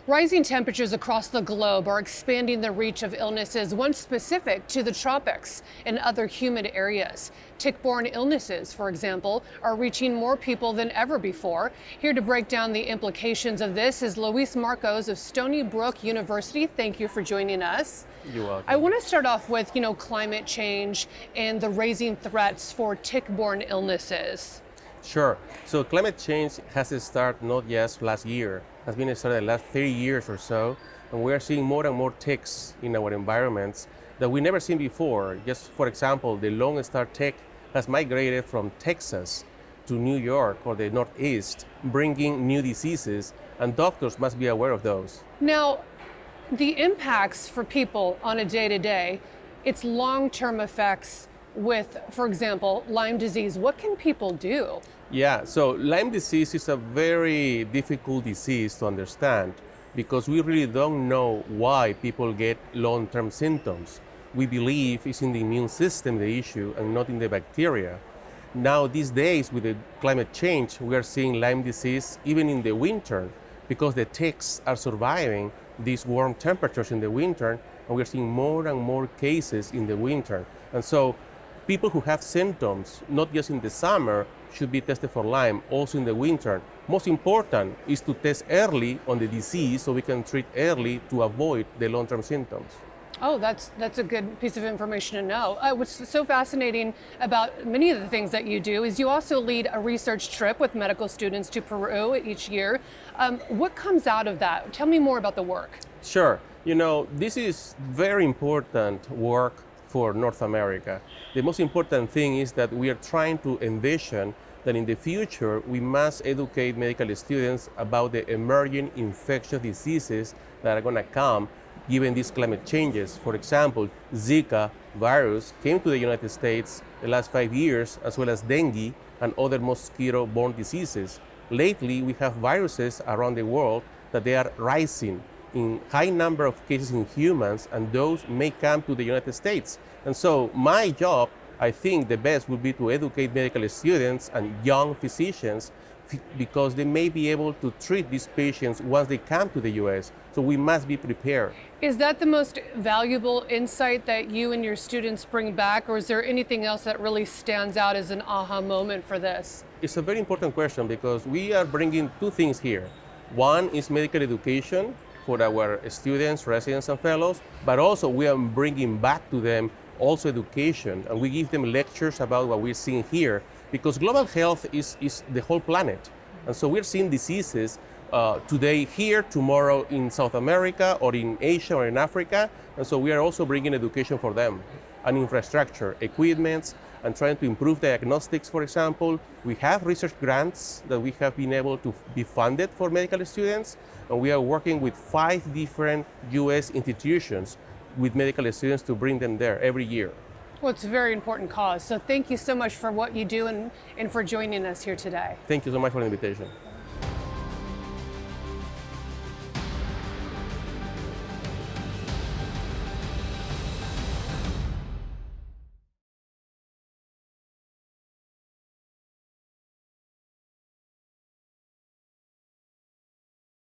Rising temperatures across the globe are expanding the reach of illnesses once specific to the tropics and other humid areas. Tick-borne illnesses, for example, are reaching more people than ever before. Here to break down the implications of this is Luis Marcos of Stony Brook University. Thank you for joining us. You're welcome. I want to start off with, climate change and the raising threats for tick-borne illnesses. Sure. So climate change has started not just last year, has been started the last 30 years or so, and we are seeing more and more ticks in our environments that we never seen before. Just for example, the Lone Star tick has migrated from Texas to New York or the Northeast, bringing new diseases, and doctors must be aware of those. Now, the impacts for people on a day-to-day, its long-term effects with, for example, Lyme disease. What can people do? Yeah, so Lyme disease is a very difficult disease to understand because we really don't know why people get long-term symptoms. We believe it's in the immune system, the issue, and not in the bacteria. Now, these days, with the climate change, we are seeing Lyme disease even in the winter because the ticks are surviving these warm temperatures in the winter, and we're seeing more and more cases in the winter. And so people who have symptoms, not just in the summer, should be tested for Lyme, also in the winter. Most important is to test early on the disease so we can treat early to avoid the long-term symptoms. Oh, that's a good piece of information to know. What's so fascinating about many of the things that you do is you also lead a research trip with medical students to Peru each year. What comes out of that? Tell me more about the work. Sure. This is very important work for North America. The most important thing is that we are trying to envision that in the future we must educate medical students about the emerging infectious diseases that are going to come given these climate changes. For example, Zika virus came to the United States the last 5 years, as well as dengue and other mosquito-borne diseases. Lately, we have viruses around the world that they are rising in high number of cases in humans, and those may come to the United States. And so my job, I think the best would be to educate medical students and young physicians because they may be able to treat these patients once they come to the US. So we must be prepared. Is that the most valuable insight that you and your students bring back, or is there anything else that really stands out as an aha moment for this? It's a very important question because we are bringing two things here. One is medical education for our students, residents, and fellows, but also we are bringing back to them also education, and we give them lectures about what we're seeing here, because global health is the whole planet. And so we're seeing diseases today here, tomorrow in South America, or in Asia, or in Africa, and so we are also bringing education for them, and infrastructure, equipments, and trying to improve diagnostics, for example. We have research grants that we have been able to be funded for medical students, and we are working with 5 different US institutions with medical students to bring them there every year. Well, it's a very important cause. So thank you so much for what you do and for joining us here today. Thank you so much for the invitation.